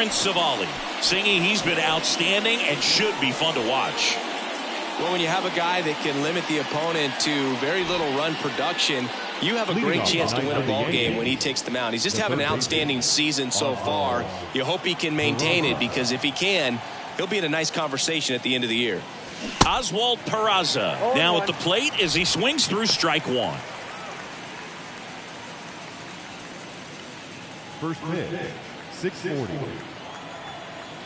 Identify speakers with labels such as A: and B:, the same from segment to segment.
A: Savali singing he's been outstanding and should be fun to watch.
B: Well, when you have a guy that can limit the opponent to very little run production, you have a great chance to win a ball game when he takes the mound. He's just having an outstanding season so far. You hope he can maintain it, because if he can, he'll be in a nice conversation at the end of the year.
A: Oswald Peraza now at the plate as he swings through strike one.
C: First pitch, 640.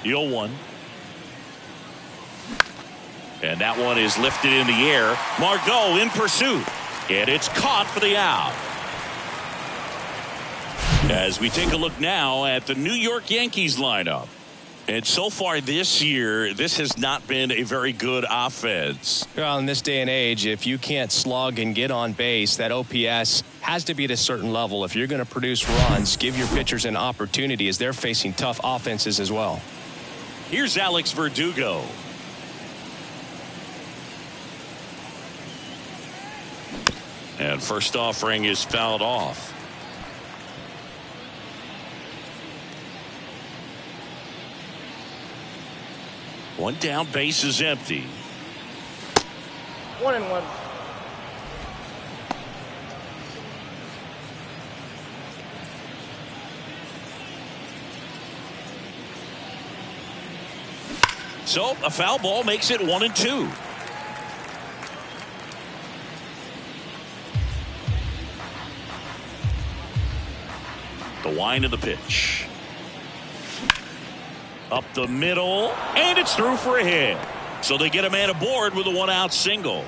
A: 0-1. And that one is lifted in the air. Margot in pursuit. And it's caught for the out. As we take a look now at the New York Yankees lineup. And so far this year, this has not been a very good offense.
B: Well, in this day and age, if you can't slug and get on base, that OPS has to be at a certain level. If you're going to produce runs, give your pitchers an opportunity, as they're facing tough offenses as well.
A: Here's Alex Verdugo. And first offering is fouled off. One down, base is empty.
D: 1-1.
A: So a foul ball makes it 1-2. The wind of the pitch. Up the middle, and it's through for a hit. So they get a man aboard with a one-out single.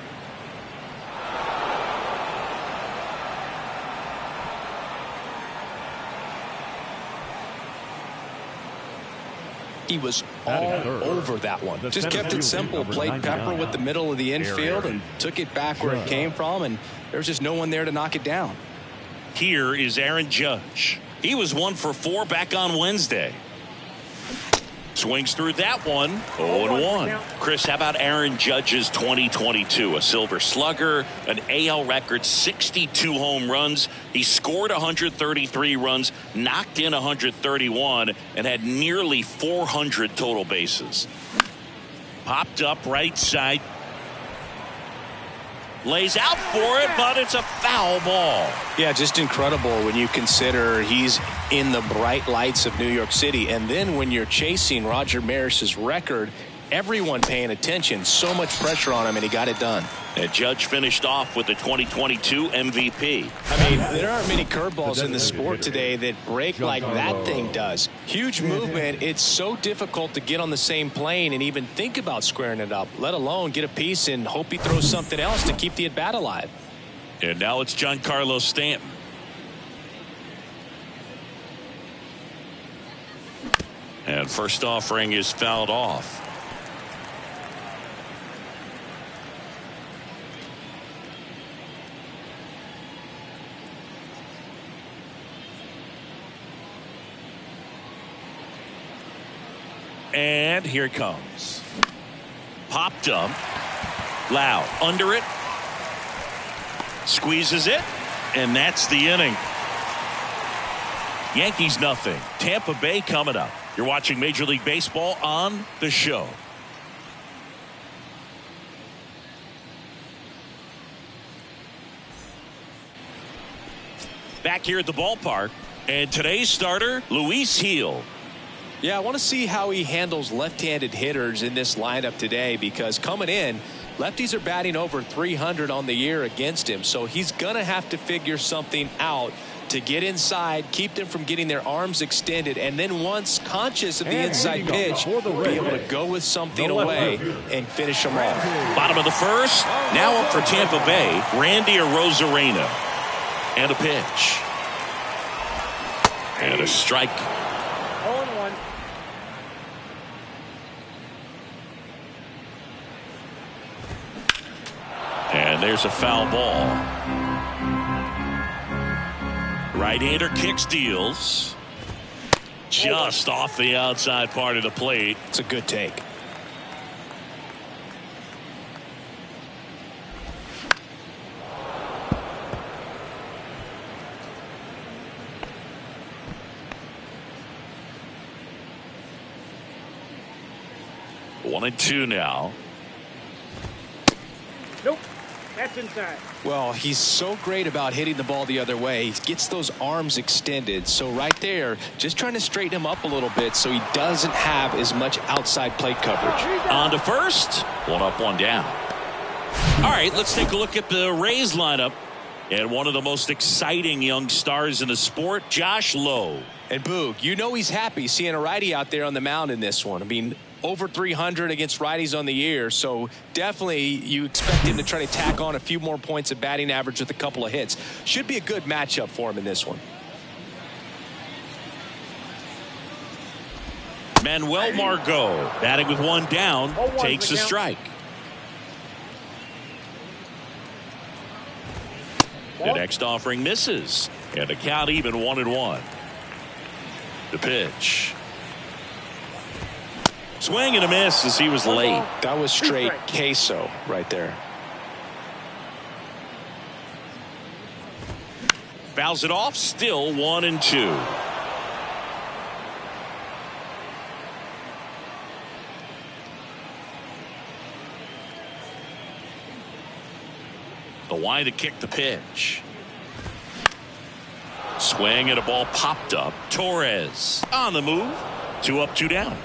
B: He was all over that one. Just kept it simple, played pepper with the middle of the infield and took it back where it came from, and there was just no one there to knock it down.
A: Here is Aaron Judge. He was 1 for 4 back on Wednesday. Swings through that one. 0-1. Chris, how about Aaron Judge's 2022? A Silver Slugger, an AL record 62 home runs. He scored 133 runs, knocked in 131, and had nearly 400 total bases. Popped up right side. Lays out for it, but it's a foul ball.
B: Yeah, just incredible when you consider he's in the bright lights of New York City. And then when you're chasing Roger Maris's record, everyone paying attention. So much pressure on him, and he got it done.
A: And Judge finished off with the 2022 MVP.
B: I mean, there aren't many curveballs in the sport today that break like that thing does. Huge movement. It's so difficult to get on the same plane and even think about squaring it up, let alone get a piece and hope he throws something else to keep the at-bat alive.
A: And now it's Giancarlo Stanton. And first offering is fouled off. And here it comes. Popped up. Loud. Under it. Squeezes it. And that's the inning. Yankees nothing. Tampa Bay coming up. You're watching Major League Baseball on The Show. Back here at the ballpark. And today's starter, Luis Gil.
B: Yeah, I want to see how he handles left-handed hitters in this lineup today, because coming in, lefties are batting over 300 on the year against him. So he's going to have to figure something out to get inside, keep them from getting their arms extended, and then once conscious of the inside pitch, be able to go with something away and finish them off.
A: Bottom of the first. Now up for Tampa Bay, Randy Arozarena. And a pitch. And a strike.
D: 0-1.
A: And there's a foul ball. Right-hander kicks, deals. Just off the outside part of the plate.
B: It's a good take.
A: 1-2 now.
D: Nope. That's inside.
B: Well, he's so great about hitting the ball the other way. He gets those arms extended. So right there, just trying to straighten him up a little bit so he doesn't have as much outside plate coverage.
A: On to first. 1 up, 1 down. All right, let's take a look at the Rays lineup. And one of the most exciting young stars in the sport, Josh Lowe.
B: And Boog, you know he's happy seeing a righty out there on the mound in this one. I mean, over 300 against righties on the year, so definitely you expect him to try to tack on a few more points of batting average with a couple of hits. Should be a good matchup for him in this one.
A: Manuel Margot batting with 1 down, takes a strike. The next offering misses, and the count even 1-1. The pitch. Swing and a miss as he was late.
B: That was straight queso right there.
A: Fouls it off, still 1-2. The wide to kick the pitch. Swing and a ball popped up. Torres on the move. 2 up, 2 down.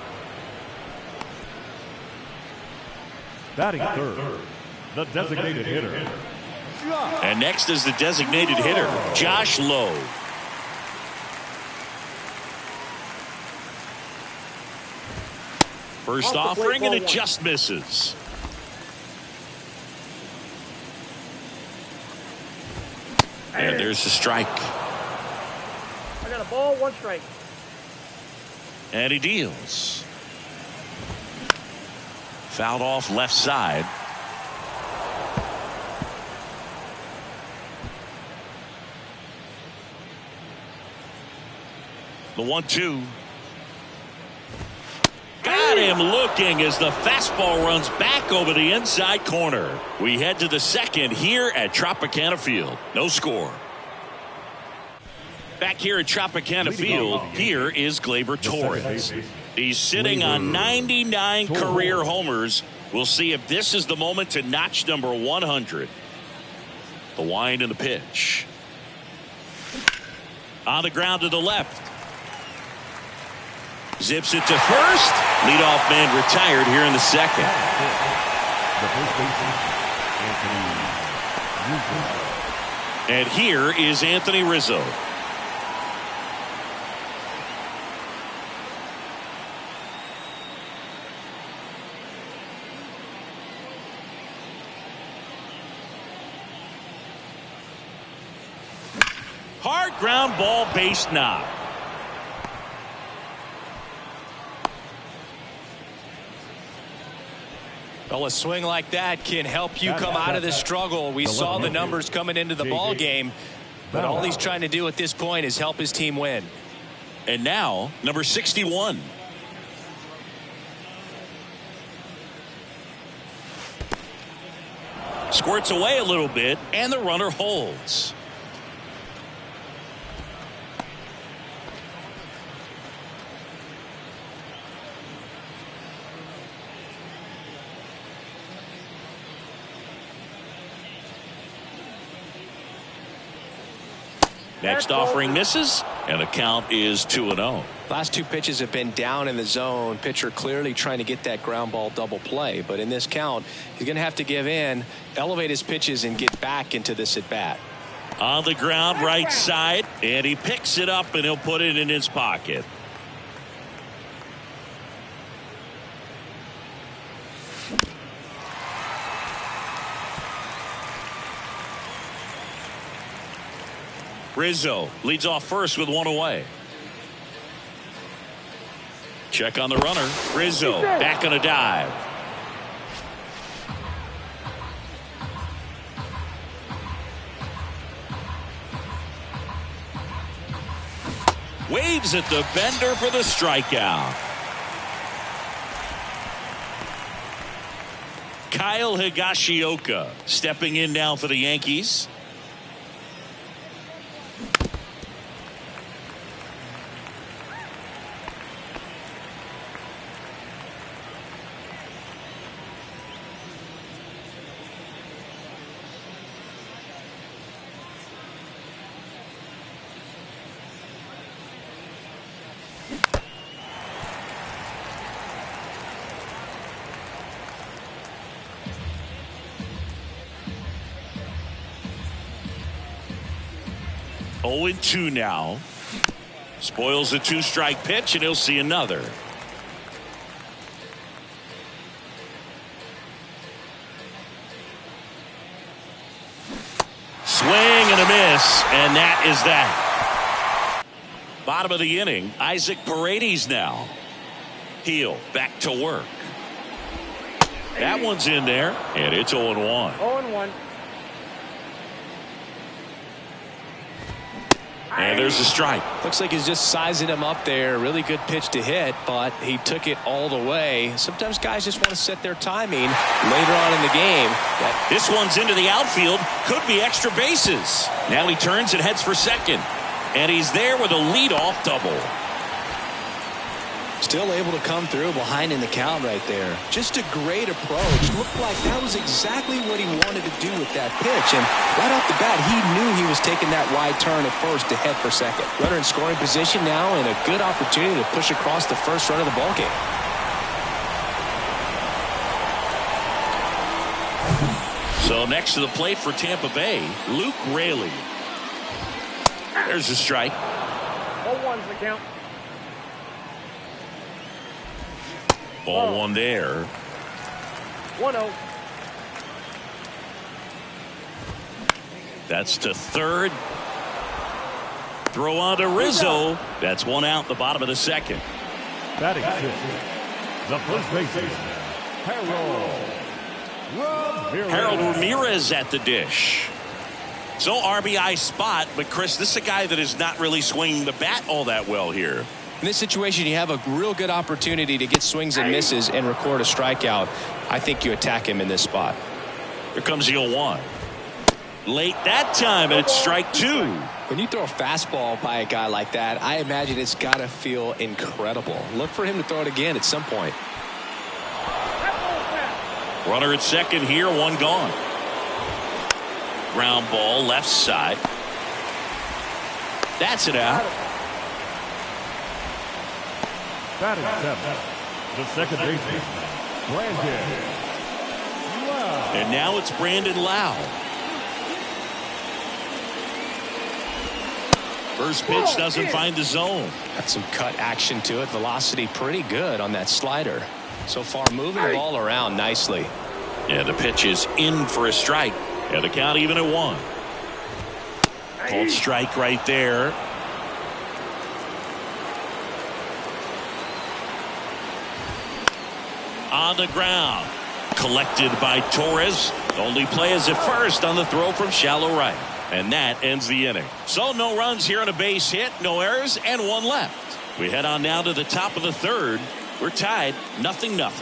C: Batting third, the designated hitter.
A: And next is the designated hitter, Josh Lowe. First offering, and it just misses. And there's the strike.
D: I got a ball, 1 strike.
A: And he deals. Fouled off left side. The 1-2. Got him looking as the fastball runs back over the inside corner. We head to the second here at Tropicana Field. No score. Back here at Tropicana Field, here is Gleyber Torres. He's sitting on 99 career homers. We'll see if this is the moment to notch number 100. The wind and the pitch. On the ground to the left. Zips it to first. Leadoff man retired here in the second.
C: The first baseman, Anthony Rizzo.
A: And here is Anthony Rizzo. Hard ground ball, base knock.
B: Well, a swing like that can help you come out of this struggle. We saw the numbers coming into the ball game, but all he's trying to do at this point is help his team win.
A: And now, number 61. Squirts away a little bit, and the runner holds. Next offering misses, and the count is 2-0.
B: Last 2 pitches have been down in the zone. Pitcher clearly trying to get that ground ball double play. But in this count, he's going to have to give in, elevate his pitches, and get back into this at bat.
A: On the ground, right side, and he picks it up, and he'll put it in his pocket. Rizzo leads off first with 1 away. Check on the runner. Rizzo back on a dive. Waves at the bender for the strikeout. Kyle Higashioka stepping in now for the Yankees. 0-2 now. Spoils the 2-strike pitch, and he'll see another. Swing and a miss, and that is that. Bottom of the inning, Isaac Paredes now. Heel back to work. That one's in there, and it's 0-1.
D: 0-1.
A: And there's a strike.
B: Looks like he's just sizing him up there. Really good pitch to hit, but he took it all the way. Sometimes guys just want to set their timing later on in the game.
A: This one's into the outfield. Could be extra bases. Now he turns and heads for second. And he's there with a leadoff double.
B: Still able to come through behind in the count right there. Just a great approach. Looked like that was exactly what he wanted to do with that pitch. And right off the bat, he knew he was taking that wide turn at first to head for second. Runner in scoring position now, and a good opportunity to push across the first run of the ballgame.
A: So next to the plate for Tampa Bay, Luke Raley. There's a strike.
D: 0-1's the count.
A: Ball one there.
D: 1-0.
A: That's to third. Throw on to Rizzo. That's one out in the bottom of the second.
C: Batting fifth, the first baseman,
A: Harold Ramirez at the dish. So RBI spot, but Chris, this is a guy that is not really swinging the bat all that well here.
B: In this situation, you have a real good opportunity to get swings and misses and record a strikeout. I think you attack him in this spot.
A: Here comes the 0-1. Late that time, and it's strike two.
B: When you throw a fastball by a guy like that, I imagine it's got to feel incredible. Look for him to throw it again at some point.
A: Runner at second here, one gone. Ground ball left side. That's it out.
C: Batting seventh, the second baseman, Brandon Lowe.
A: And now it's Brandon Lowe. First pitch doesn't find the zone.
B: Got some cut action to it. Velocity pretty good on that slider. So far moving the ball around nicely.
A: Yeah, the pitch is in for a strike. And the count even at 1. Called strike right there. On the ground. Collected by Torres. Only play is at first on the throw from shallow right. And that ends the inning. So no runs here on a base hit, no errors, and one left. We head on now to the top of the third. We're tied 0-0.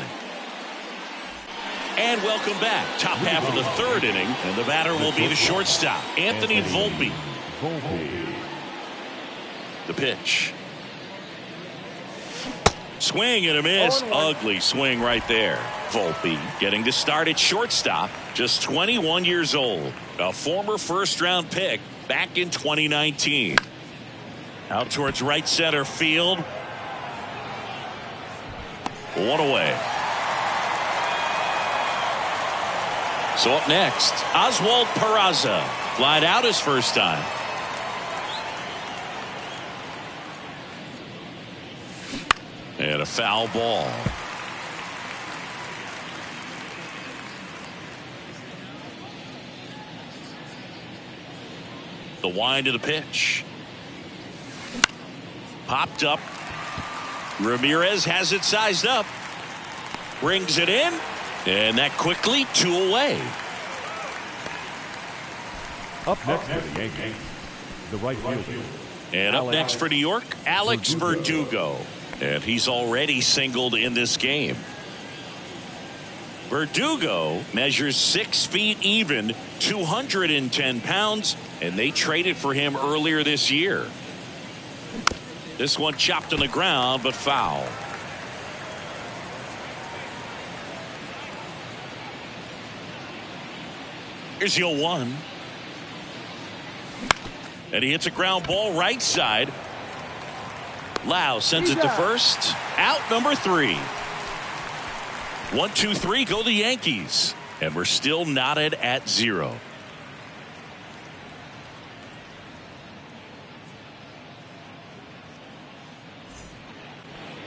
A: And welcome back. Top half of the third inning. And the batter will be the shortstop, Anthony Volpe. The pitch. Swing and a miss. Ugly swing right there. Volpe getting to start at shortstop, just 21 years old. A former first-round pick back in 2019. Out towards right center field. One away. So up next, Oswald Peraza. Flied out his first time. And a foul ball. The wind of the pitch. Popped up. Ramirez has it sized up. Brings it in. And that quickly 2 away.
C: Up next for the Yankees, the right fielder.
A: And up next for New York, Alex Verdugo. And he's already singled in this game. Verdugo measures 6 feet even, 210 pounds, and they traded for him earlier this year. This one chopped on the ground, but foul. Here's the 0-1. And he hits a ground ball right side. Lau sends it to first. Out number 3. 1, 2, 3 go the Yankees. And we're still knotted at 0.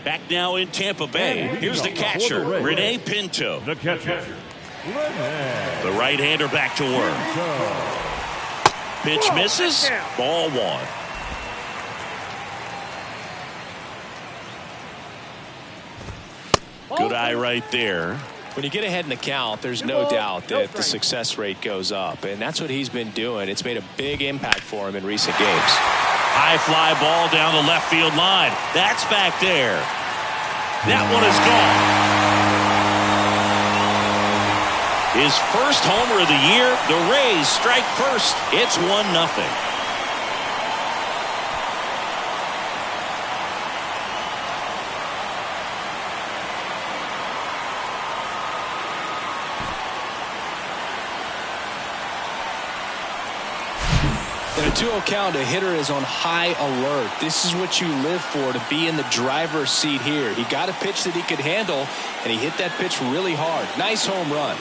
A: Back now in Tampa Bay. Here's the catcher, Rene Pinto.
C: The catcher,
A: The right-hander back to work. Pitch misses. Ball one. Good eye right there.
B: When you get ahead in the count, there's no doubt that the success rate goes up, and that's what he's been doing. It's made a big impact for him in recent games.
A: High fly ball down the left field line. That's back there. That one is gone. His first homer of the year. The Rays strike first. It's 1-0.
B: In a 2-0 count, a hitter is on high alert. This is what you live for, to be in the driver's seat here. He got a pitch that he could handle, and he hit that pitch really hard. Nice home run.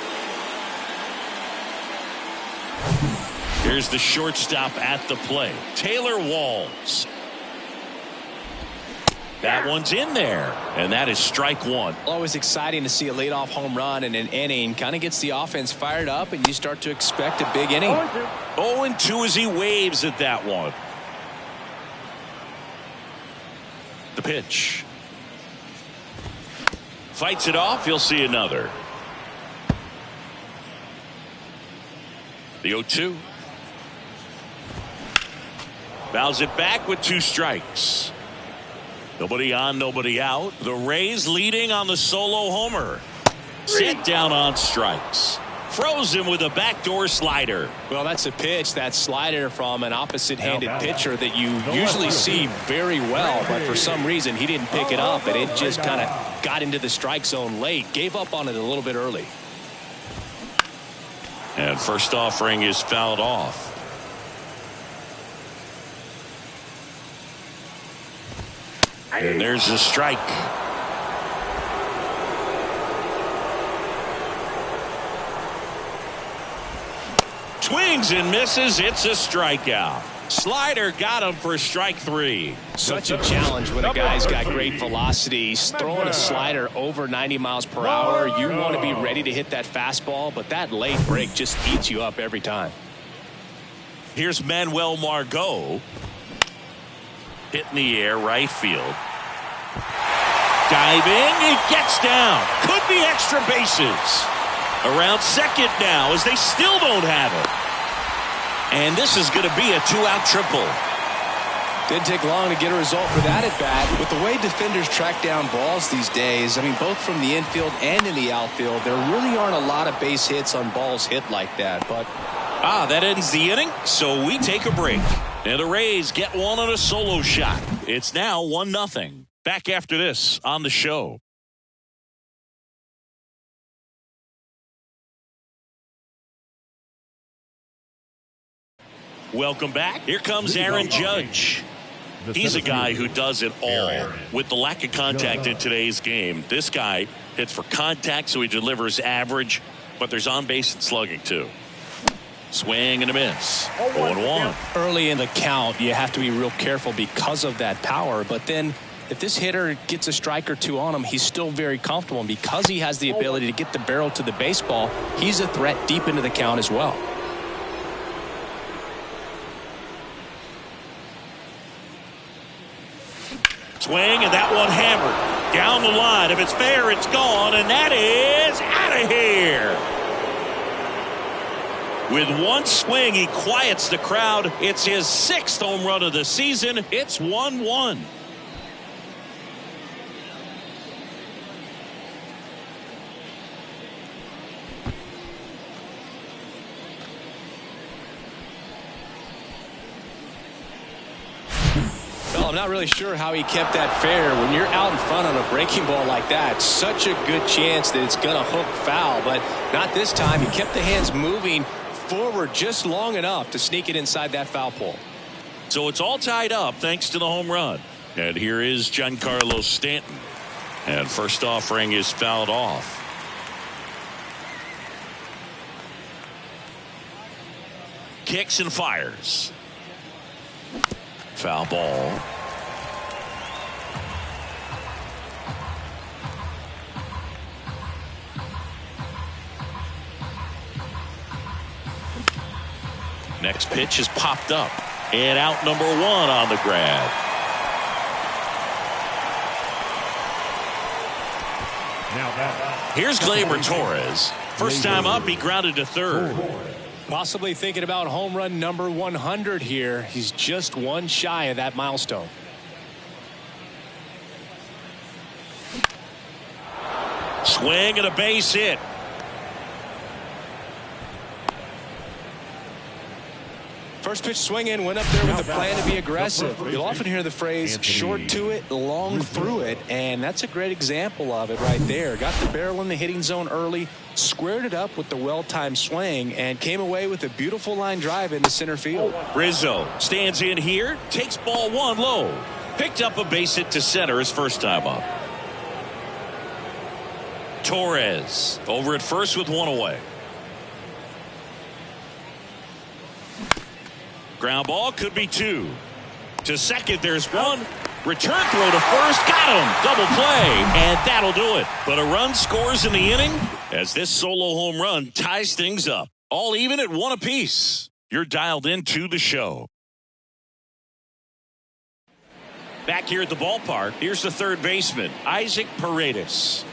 A: Here's the shortstop at the plate, Taylor Walls. That one's in there, and that is strike one.
B: Always exciting to see a leadoff home run in an inning. Kind of gets the offense fired up, and you start to expect a big inning.
A: 0-2 as he waves at that one. The pitch. Fights it off. He'll see another. The 0-2. Fouls it back with 2 strikes. Nobody on, nobody out. The Rays leading on the solo homer. Set down on strikes. Froze him with a backdoor slider.
B: Well, that's a pitch, that slider from an opposite-handed pitcher that you usually see very well, but for some reason he didn't pick it up, and it just kind of got into the strike zone late. Gave up on it a little bit early.
A: And first offering is fouled off. And there's a strike. Swings and misses. It's a strikeout. Slider got him for strike 3.
B: Such a challenge when a guy's got great velocity. He's throwing a slider over 90 miles per hour. You want to be ready to hit that fastball, but that late break just eats you up every time.
A: Here's Manuel Margot. Hit in the air, right field. Diving, he gets down. Could be extra bases. Around second now as they still don't have it. And this is going to be a 2-out triple.
B: Didn't take long to get a result for that at bat. With the way defenders track down balls these days, I mean, both from the infield and in the outfield, there really aren't a lot of base hits on balls hit like that. But
A: that ends the inning, so we take a break. And the Rays get one on a solo shot. It's now 1-0. Back after this on the show. Welcome back. Here comes Aaron Judge. He's a guy who does it all. With the lack of contact in today's game, this guy hits for contact, so he delivers average, but there's on base and slugging too. Swing and a miss. 0-1.
B: Early in the count, you have to be real careful because of that power. But then if this hitter gets a strike or two on him, he's still very comfortable. And because he has the ability to get the barrel to the baseball, he's a threat deep into the count as well.
A: Swing, and that one hammered. Down the line. If it's fair, it's gone. And that is out of here. With one swing, he quiets the crowd. It's his 6th home run of the season. It's 1-1.
B: Well, I'm not really sure how he kept that fair. When you're out in front on a breaking ball like that, such a good chance that it's going to hook foul. But not this time. He kept the hands moving forward just long enough to sneak it inside that foul pole.
A: So it's all tied up thanks to the home run. And here is Giancarlo Stanton. And first offering is fouled off. Kicks and fires. Foul ball. Next pitch is popped up. And out number 1 on the grab. Here's Gleyber Torres. First time up, he grounded to third.
B: Possibly thinking about home run number 100 here. He's just one shy of that milestone.
A: Swing and a base hit.
B: First pitch swinging, went up there with a plan to be aggressive. You'll often hear the phrase short to it, long through it, and that's a great example of it right there. Got the barrel in the hitting zone early, squared it up with the well-timed swing, and came away with a beautiful line drive into center field.
A: Rizzo stands in here, takes ball 1 low. Picked up a base hit to center his first time up. Torres over at first with 1 away. Ground ball could be 2. To second, there's 1. Return throw to first. Got him. Double play. And that'll do it. But a run scores in the inning as this solo home run ties things up. All even at 1 apiece. You're dialed into the show. Back here at the ballpark, here's the third baseman, Isaac Paredes.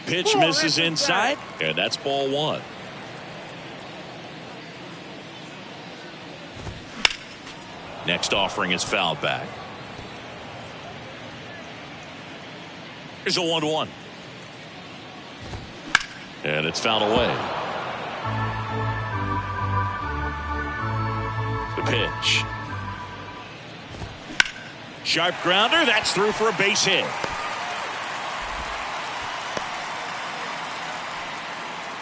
A: Pitch misses inside, and that's ball 1. Next offering is fouled back. Here's a 1-1. And it's fouled away. The pitch. Sharp grounder. That's through for a base hit.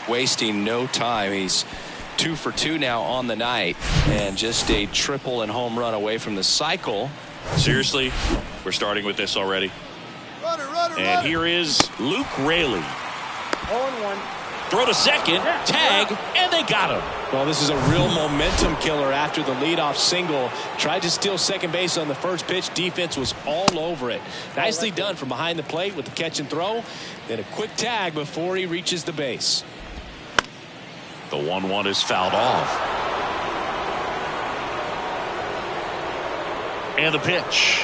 B: Wasting no time. He's 2 for 2 now on the night, and just a triple and home run away from the cycle.
A: Seriously, we're starting with this already. And here is Luke Raley.
D: 0-1.
A: Throw to second, tag, and they got him.
B: Well, this is a real momentum killer after the leadoff single. Tried to steal second base on the first pitch. Defense was all over it. Nicely done from behind the plate with the catch and throw. Then a quick tag before he reaches the base.
A: The 1-1 is fouled off. And the pitch.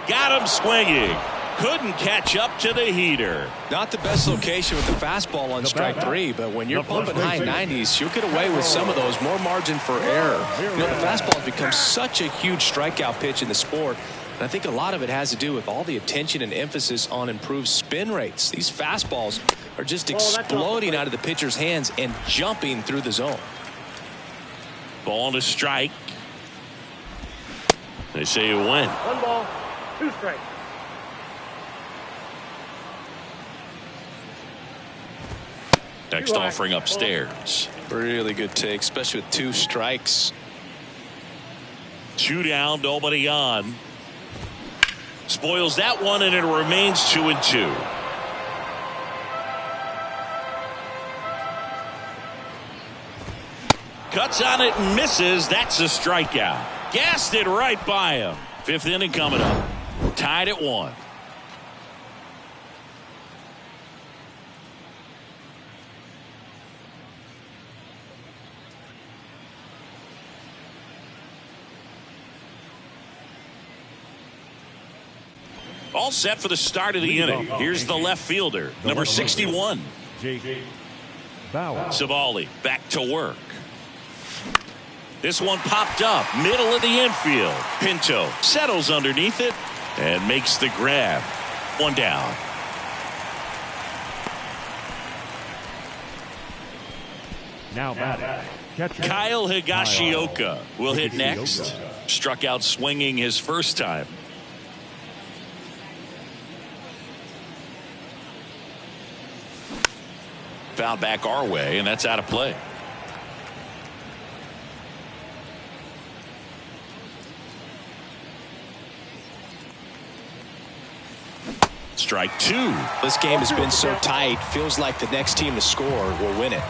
A: Got him swinging. Couldn't catch up to the heater.
B: Not the best location with the fastball on strike 3, but when you're pumping high 90s, you'll get away with some of those. More margin for error. You know, the fastball has become such a huge strikeout pitch in the sport. And I think a lot of it has to do with all the attention and emphasis on improved spin rates. These fastballs are just exploding out of the pitcher's hands and jumping through the zone.
A: Ball to strike. They say you win.
D: 1 ball, 2 strikes.
A: Next offering upstairs.
B: Really good take, especially with 2 strikes.
A: 2 down, nobody on. Spoils that one, and it remains 2-2. Cuts on it and misses. That's a strikeout. Gassed it right by him. 5th inning coming up. Tied at 1. All set for the start of the inning. Here's the left fielder, number 61. Savali back to work. This one popped up, middle of the infield. Pinto settles underneath it and makes the grab. 1 down.
C: Now batting, catcher
A: Kyle Higashioka will hit next. Struck out swinging his first time. Foul back our way, and that's out of play. Strike 2.
B: This game has been so tight. Feels like the next team to score will win it.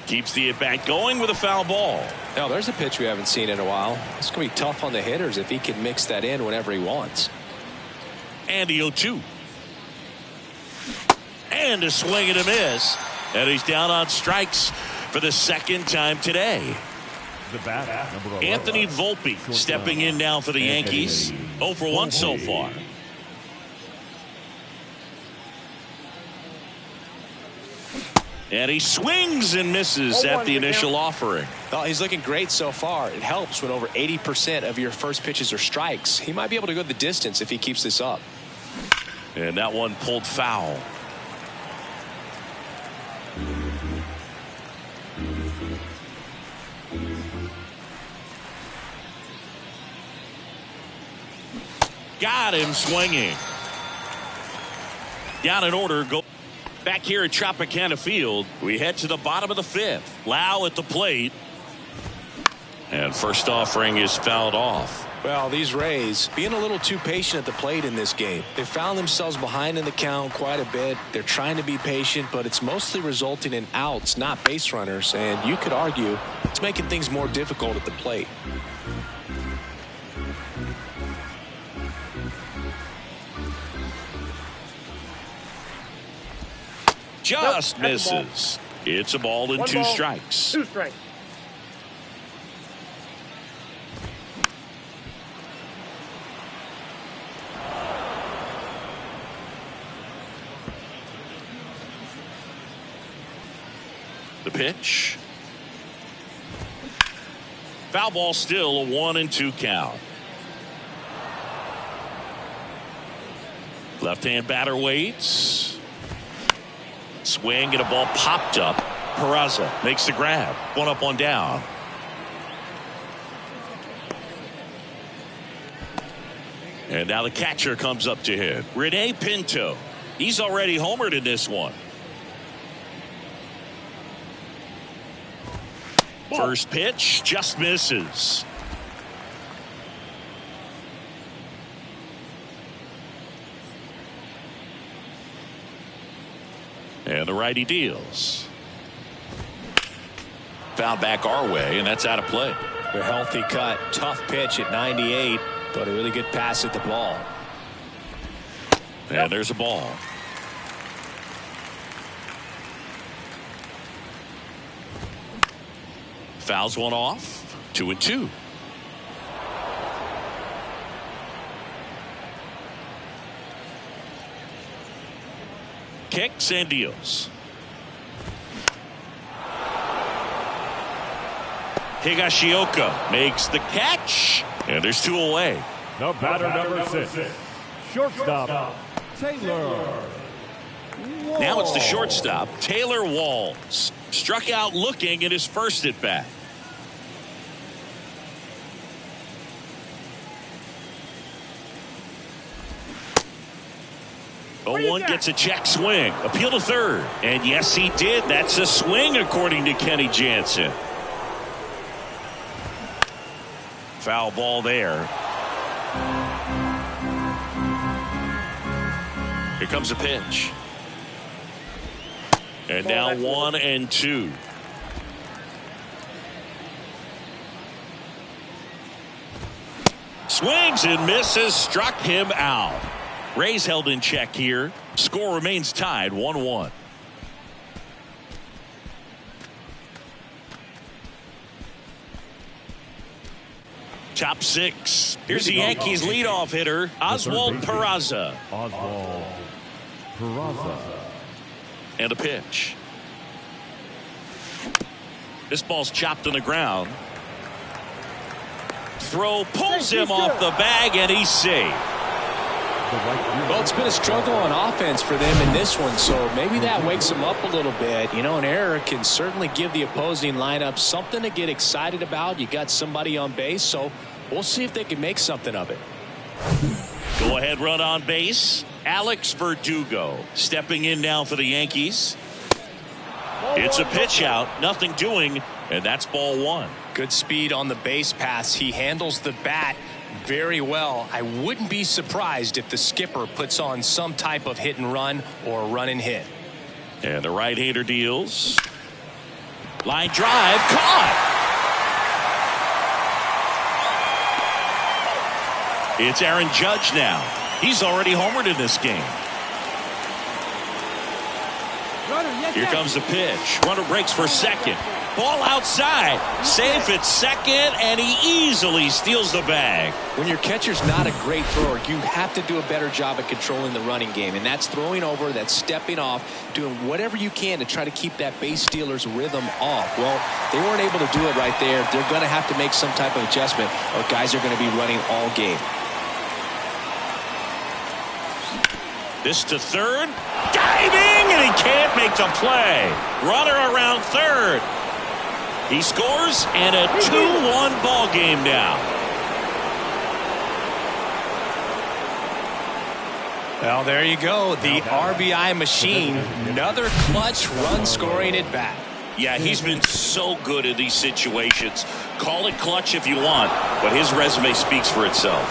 A: Keeps the at-bat going with a foul ball.
B: Now, there's a pitch we haven't seen in a while. It's going to be tough on the hitters if he can mix that in whenever he wants.
A: And the 0-2. And a swing and a miss. And he's down on strikes for the second time today.
C: The bat, number 11.
A: Anthony Volpe stepping in now for the Yankees. 0 for 1 so far. And he swings and misses at the initial offering.
B: Oh, he's looking great so far. It helps when over 80% of your first pitches are strikes. He might be able to go the distance if he keeps this up.
A: And that one pulled foul. Got him swinging. Down in order. Go back here at Tropicana Field. We head to the bottom of the 5th. Lau at the plate. And first offering is fouled off.
B: Well, these Rays being a little too patient at the plate in this game. They found themselves behind in the count quite a bit. They're trying to be patient, but it's mostly resulting in outs, not base runners. And you could argue it's making things more difficult at the plate.
A: Just misses. It's a ball and 2 strikes.
D: 2 strikes.
A: The pitch. Foul ball, still a 1-2 count. Left-hand batter waits. Swing and a ball popped up. Peraza makes the grab. 1 up, 1 down. And now the catcher comes up to hit. Rene Pinto. He's already homered in this one. First pitch just misses. And the righty deals. Foul back our way, and that's out of play.
B: A healthy cut. Tough pitch at 98, but a really good pass at the ball.
A: And there's a ball. Fouls one off. 2-2. Kicks and deals. Higashioka makes the catch, and there's 2 away.
C: The batter, number 6. Shortstop, Taylor.
A: Now it's the shortstop, Taylor Walls. Struck out looking at his first at bat. One gets a check swing. Appeal to third. And yes, he did. That's a swing, according to Kenny Jansen. Foul ball there. Here comes a pitch. And now 1-2. Swings and misses. Struck him out. Rays held in check here. Score remains tied 1-1. Top 6. Here's the Yankees leadoff hitter, Oswald Peraza.
C: Oswald Peraza.
A: And a pitch. This ball's chopped on the ground. Throw pulls him off the bag, and he's safe.
B: Well, it's been a struggle on offense for them in this one, so maybe that wakes them up a little bit. You know, an error can certainly give the opposing lineup something to get excited about. You got somebody on base, so we'll see if they can make something of it.
A: Go ahead run on base. Alex Verdugo stepping in now for the Yankees. It's a pitch out, nothing doing, and that's ball 1.
B: Good speed on the base pass. He handles the bat very well. I wouldn't be surprised if the skipper puts on some type of hit and run or run and hit.
A: And the right-hander deals. Line drive, caught. It's Aaron Judge now. He's already homered in this game. Here comes the pitch. Runner breaks for second. Ball outside. Safe at second, and he easily steals the bag.
B: When your catcher's not a great thrower, you have to do a better job at controlling the running game. And that's throwing over, that's stepping off, doing whatever you can to try to keep that base stealer's rhythm off. Well, they weren't able to do it right there. They're going to have to make some type of adjustment, or guys are going to be running all game.
A: This to third. Diving, and he can't make the play. Runner around third. He scores, and a 2-1 ball game now.
B: Well, there you go. The RBI machine. Another clutch run scoring at bat.
A: Yeah, he's been so good in these situations. Call it clutch if you want, but his resume speaks for itself.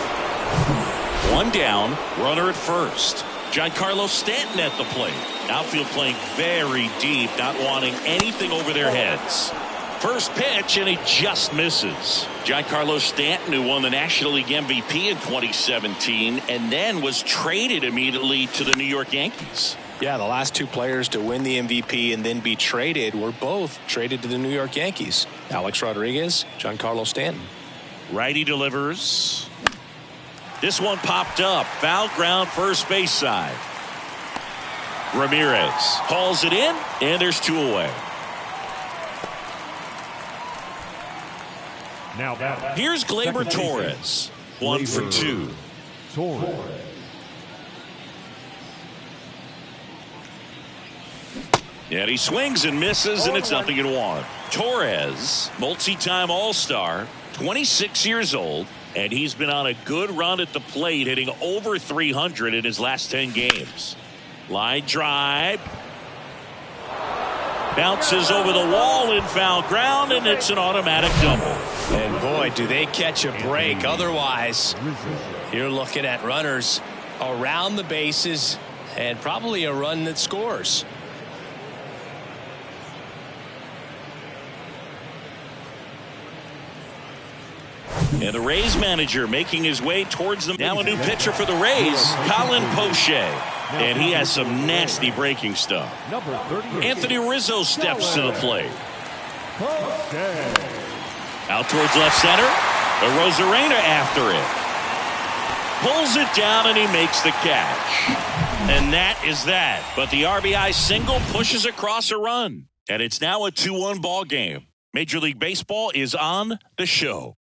A: One down, runner at first. Giancarlo Stanton at the plate. Outfield playing very deep, not wanting anything over their heads. First pitch, and he just misses. Giancarlo Stanton, who won the National League MVP in 2017, and then was traded immediately to the New York Yankees.
B: Yeah, the last two players to win the MVP and then be traded were both traded to the New York Yankees. Alex Rodriguez, Giancarlo Stanton.
A: Righty delivers. This one popped up. Foul ground, first base side. Ramirez hauls it in, and there's two away.
C: Now that.
A: Here's Gleyber Torres. 1 for 2.
C: Torres.
A: And he swings and misses, and it's 0-1. Torres, multi-time All-Star, 26 years old, and he's been on a good run at the plate, hitting over 300 in his last 10 games. Line drive. Bounces over the wall in foul ground, and it's an automatic double.
B: And boy, do they catch a break. Otherwise, you're looking at runners around the bases and probably a run that scores.
A: And the Rays manager making his way towards them. Now a new pitcher for the Rays, Colin Poche. And he has some nasty breaking stuff. Anthony Rizzo steps to the plate. Out towards left center. Rosarena after it. Pulls it down, and he makes the catch. And that is that. But the RBI single pushes across a run. And it's now a 2-1 ball game. Major League Baseball is on the show.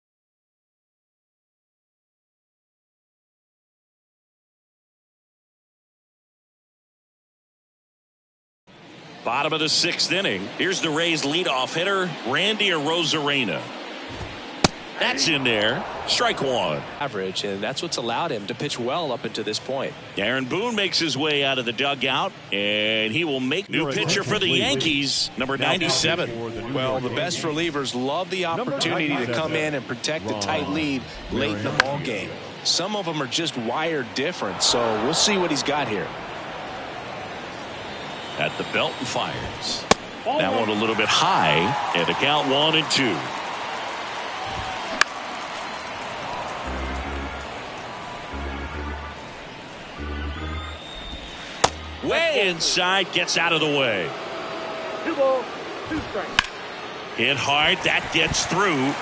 A: Bottom of the 6th inning. Here's the Rays leadoff hitter, Randy Arozarena. That's in there. Strike one.
B: Average, and that's what's allowed him to pitch well up until this point.
A: Aaron Boone makes his way out of the dugout, and he will make new pitcher for the Yankees, number 97.
B: Well, the best relievers love the opportunity to come in and protect the tight lead late in the ball game. Some of them are just wired different, so we'll see what he's got here.
A: At the belt and fires. That one a little bit high, and the count 1-2. Way inside, gets out of the way.
D: 2 balls, 2 strikes.
A: Hit hard, that gets through.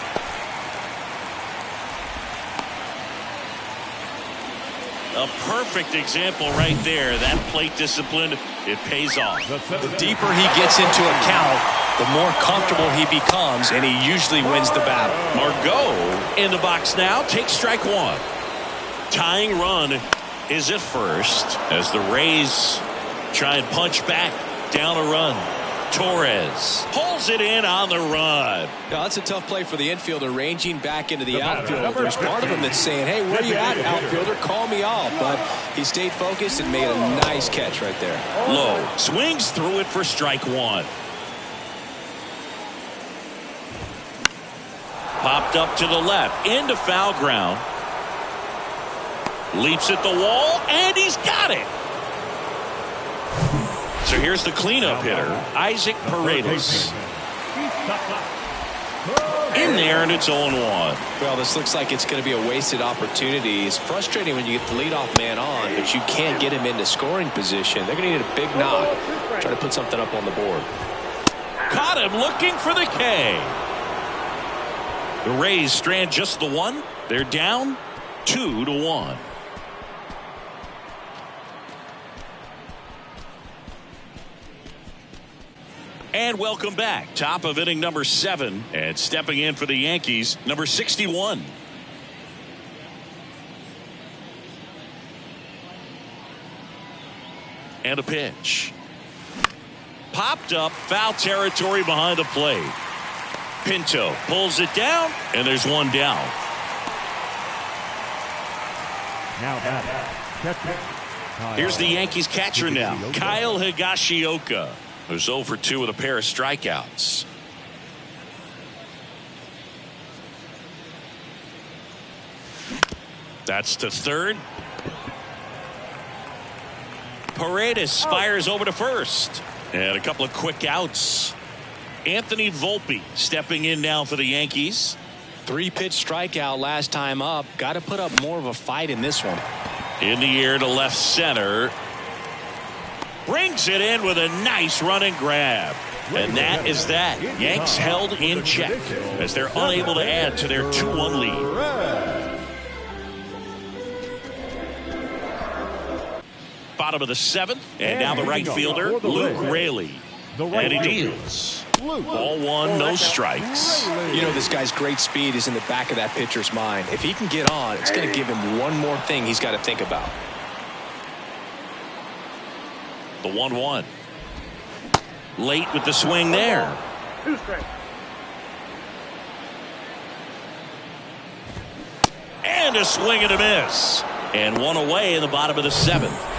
A: A perfect example right there. That plate discipline, it pays off.
B: The deeper he gets into a count, the more comfortable he becomes, and he usually wins the battle.
A: Margot in the box now, takes strike one. Tying run is at first as the Rays try and punch back down a run. Torres pulls it in on the run.
B: Now, that's a tough play for the infielder, ranging back into the outfield. There's part of him that's saying, hey, where you at, outfielder? Call me off. But he stayed focused and made a nice catch right there.
A: Low swings through it for strike one. Popped up to the left into foul ground. Leaps at the wall, and he's got it. So here's the cleanup hitter, Isaac Paredes. In there, and it's 0-1.
B: Well, this looks like it's going to be a wasted opportunity. It's frustrating when you get the leadoff man on, but you can't get him into scoring position. They're going to need a big knock. Try to put something up on the board.
A: Caught him looking for the K. The Rays strand just the one. They're down 2-1. And welcome back. Top of inning number 7. And stepping in for the Yankees, number 61. And a pitch. Popped up, foul territory behind the plate. Pinto pulls it down, and there's one down.
C: Now batting, catcher.
A: Here's the Yankees catcher now, Kyle Higashioka, who's 0 for 2 with a pair of strikeouts. That's to third. Paredes fires over to first. And a couple of quick outs. Anthony Volpe stepping in now for the Yankees.
B: 3-pitch strikeout last time up. Got to put up more of a fight in this one.
A: In the air to left center. Brings it in with a nice running grab. And that is that. Yanks held in check as they're unable to add to their 2-1 lead. Bottom of the 7th, and now the right fielder, Luke Raley. And he deals. Ball 1, no strikes.
B: You know, this guy's great speed is in the back of that pitcher's mind. If he can get on, it's going to give him one more thing he's got to think about.
A: The 1-1. Late with the swing there.
D: 2 strikes.
A: And a swing and a miss. And one away in the bottom of the 7th.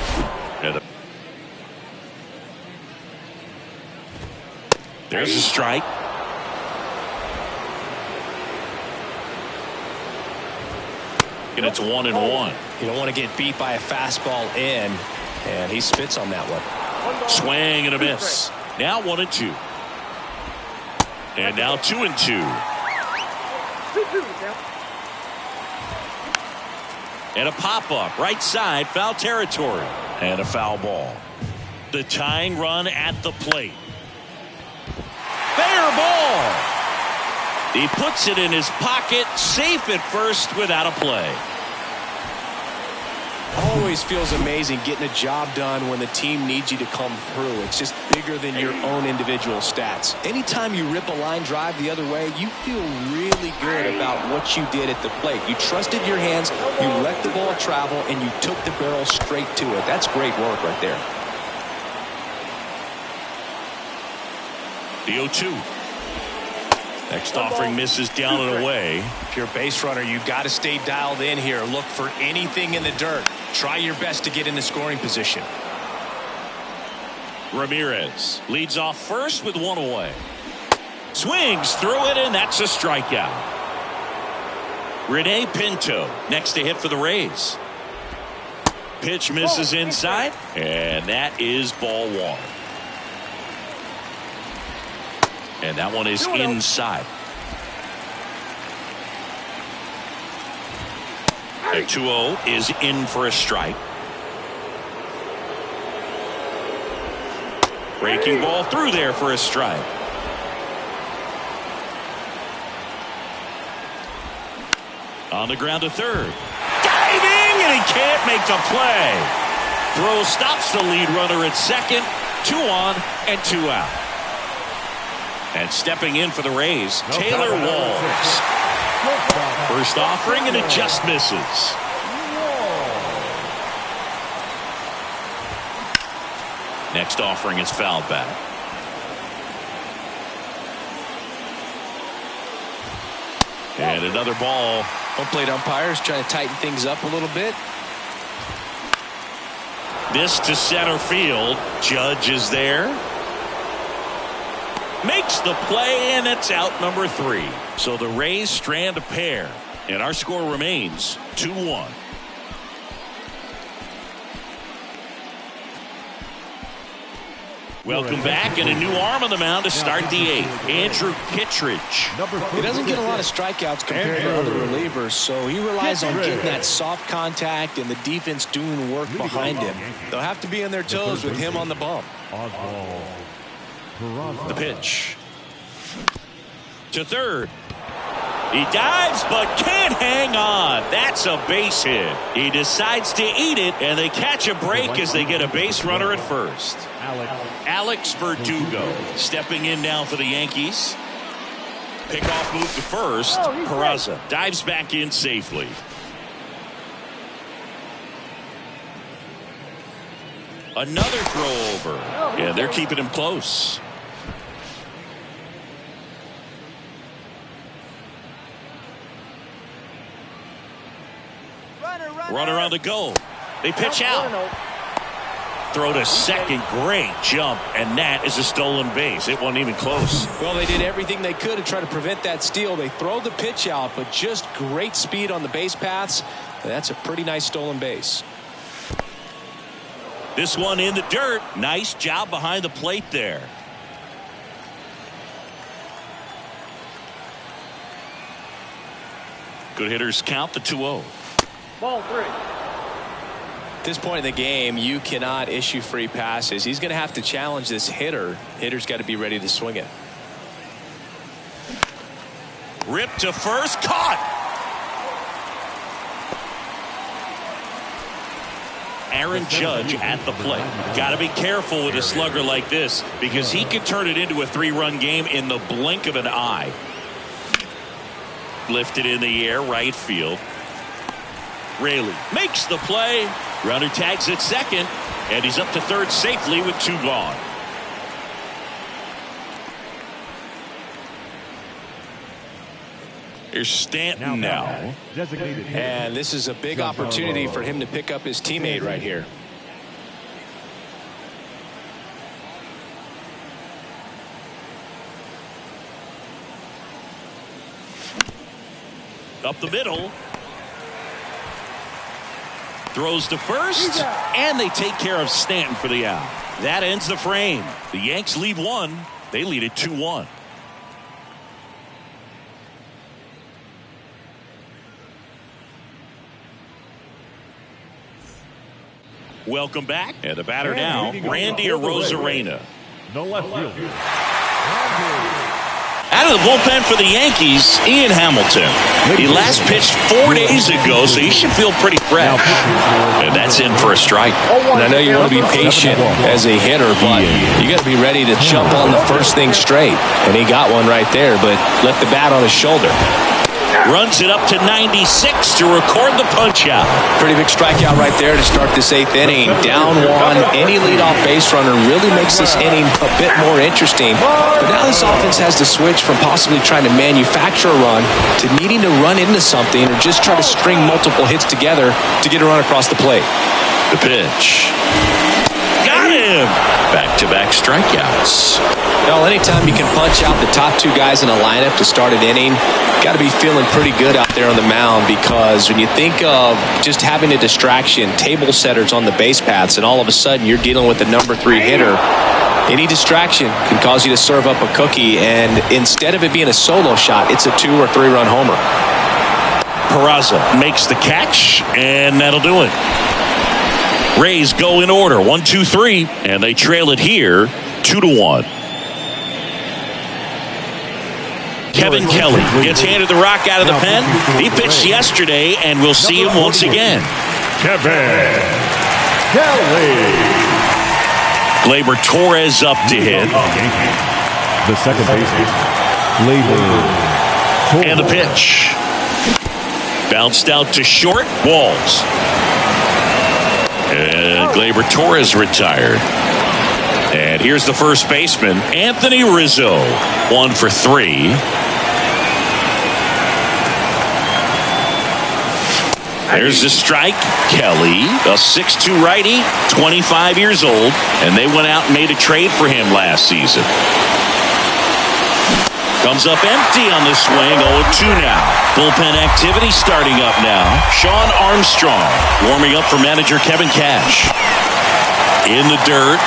A: There's a strike. And it's 1-1.
B: You don't want to get beat by a fastball in, and he spits on that one.
A: Swing and a miss. Now 1-2. And now 2-2.
D: 2-2 now.
A: And a pop-up right side, foul territory. And a foul ball. The tying run at the plate. Fair ball. He puts it in his pocket, safe at first without a play.
B: Always feels amazing getting a job done when the team needs you to come through. It's just bigger than your own individual stats. Anytime you rip a line drive the other way, you feel really good about what you did at the plate. You trusted your hands, you let the ball travel, and you took the barrel straight to it. That's great work right there.
A: The 0-2. Next offering misses down and away.
B: If you're a base runner, you've got to stay dialed in here. Look for anything in the dirt. Try your best to get in the scoring position.
A: Ramirez leads off first with one away. Swings through it, and that's a strikeout. Rene Pinto next to hit for the Rays. Pitch misses inside, and that is ball 1. And that one is inside. The 2-0 is in for a strike. Breaking ball through there for a strike. On the ground to third. Diving, and he can't make the play. Throw stops the lead runner at second. 2 on and 2 out. And stepping in for the Rays, Taylor Walls. First offering, and it just misses. Next offering is fouled back. And another ball.
B: Home plate umpires trying to tighten things up a little bit.
A: This to center field. Judge is there. Makes the play, and it's out number 3. So the Rays strand a pair, and our score remains 2-1. Welcome back, and a new arm on the mound to start the eighth. Andrew Kittredge.
B: He doesn't get a lot of strikeouts compared to other relievers, so he relies on getting that soft contact and the defense doing work behind him. They'll have to be on their toes with him on the bump.
A: The pitch. To third. He dives but can't hang on. That's a base hit. He decides to eat it, and they catch a break as they get a base runner at first. Alex Verdugo stepping in now for the Yankees. Pickoff move to first. Peraza dives back in safely. Another throw over. Yeah, they're keeping him close. Runner on the go. They pitch out. Throw to second. Great jump. And that is a stolen base. It wasn't even close.
B: Well, they did everything they could to try to prevent that steal. They throw the pitch out, but just great speed on the base paths. And that's a pretty nice stolen base.
A: This one in the dirt. Nice job behind the plate there. Good hitters count the 2-0.
D: Ball 3.
B: At this point in the game, you cannot issue free passes. He's going to have to challenge this hitter. Hitter's got to be ready to swing it.
A: Ripped to first. Caught. Aaron Judge at the plate. Got to be careful with a slugger like this because he could turn it into a 3-run game in the blink of an eye. Lifted in the air, right field. Raley makes the play. Runner tags at second, and he's up to third safely with 2 gone. Here's Stanton now.
B: And this is a big opportunity for him to pick up his teammate right here.
A: Up the middle. Throws to first, and they take care of Stanton for the out. That ends the frame. The Yanks leave 1. They lead it 2-1. Welcome back. And the batter now, Randy Arozarena.
C: The left fielder.
A: Out of the bullpen for the Yankees, Ian Hamilton. He last pitched 4 days ago, so he should feel pretty fresh. And that's in for a strike.
B: And I know you want to be patient as a hitter, but you got to be ready to jump on the first thing straight. And he got one right there, but left the bat on his shoulder.
A: Runs it up to 96 to record the punch out.
B: Pretty big strikeout right there to start this 8th inning. Down 1. Any leadoff base runner really makes this inning a bit more interesting. But now this offense has to switch from possibly trying to manufacture a run to needing to run into something or just try to string multiple hits together to get a run across the plate.
A: The pitch. Got him! Back-to-back strikeouts.
B: Well, anytime you can punch out the top 2 guys in a lineup to start an inning, got to be feeling pretty good out there on the mound, because when you think of just having a distraction, table setters on the base paths, and all of a sudden you're dealing with the number 3 hitter, any distraction can cause you to serve up a cookie, and instead of it being a solo shot, it's a 2 or 3 run homer.
A: Peraza makes the catch, and that'll do it. Rays go in order, 1, 2, 3, and they trail it here, 2-1. Kevin Kelly gets handed the rock out of the pen. He pitched yesterday, and we'll see him once again.
C: Kevin Kelly.
A: Gleyber Torres up to hit.
C: The second baseman, Gleyber.
A: And the pitch. Bounced out to short. Walls. And Gleyber Torres retired. And here's the first baseman, Anthony Rizzo. 1 for 3. There's the strike. Kelly, a 6'2 righty, 25 years old, and they went out and made a trade for him last season. Comes up empty on the swing, 0-2 now. Bullpen activity starting up now. Sean Armstrong warming up for manager Kevin Cash. In the dirt.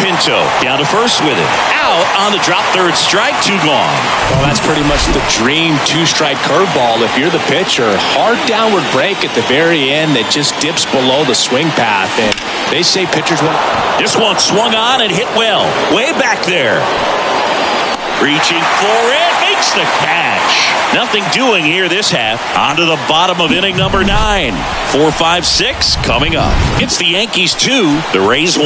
A: Pinto down to first with it. Out on the drop, third strike, 2 gone.
B: Well, that's pretty much the dream 2-strike curveball. If you're the pitcher, hard downward break at the very end that just dips below the swing path. And they say pitchers want.
A: This one swung on and hit well. Way back there. Reaching for it. Makes the catch. Nothing doing here this half. On to the bottom of inning number 9. 4, 5, 6 coming up. It's the Yankees 2, the Rays 1.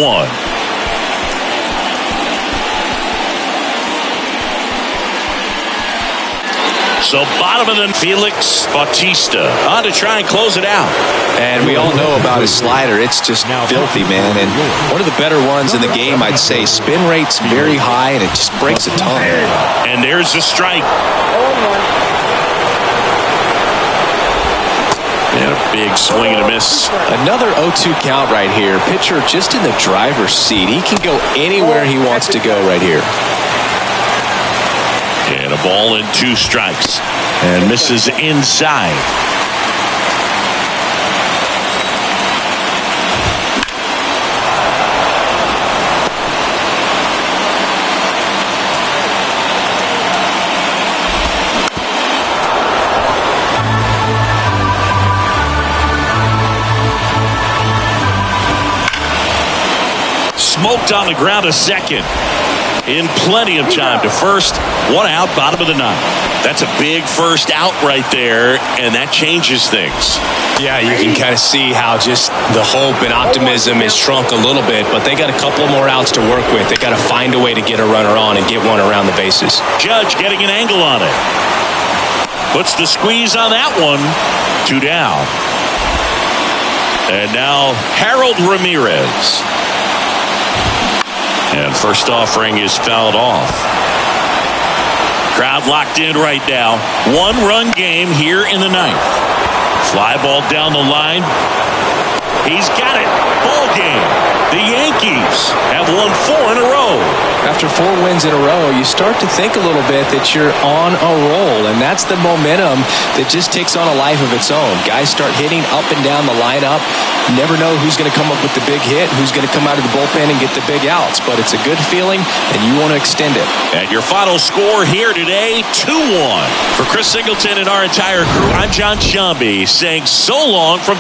A: So bottom of the Felix Bautista on to try and close it out.
B: And we all know about his slider. It's just filthy, man. And one of the better ones in the game, I'd say. Spin rate's very high, and it just breaks a ton.
A: And there's the strike. And a big swing and a miss.
B: Another 0-2 count right here. Pitcher just in the driver's seat. He can go anywhere he wants to go right here.
A: And a ball and 2 strikes. And misses inside. Smoked on the ground to second. In plenty of time to first. 1 out, bottom of the 9th. That's a big first out right there, and that changes things.
B: Yeah, you can kind of see how just the hope and optimism is shrunk a little bit, but they got a couple more outs to work with. They got to find a way to get a runner on and get one around the bases.
A: Judge getting an angle on it. Puts the squeeze on that one. 2 down. And now Harold Ramirez. And first offering is fouled off. Crowd locked in right now. 1-run game here in the 9th. Fly ball down the line. He's got it. Ball game. The Yankees have won 4 in a row.
B: After 4 wins in a row, you start to think a little bit that you're on a roll, and that's the momentum that just takes on a life of its own. Guys start hitting up and down the lineup. You never know who's going to come up with the big hit, who's going to come out of the bullpen and get the big outs, but it's a good feeling, and you want to extend it.
A: And your final score here today, 2-1. For Chris Singleton and our entire crew, I'm John Shambi saying so long from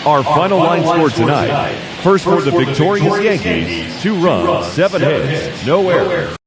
C: Our final line score tonight. First for the victorious Yankees, 2 runs, 7 hits, no errors.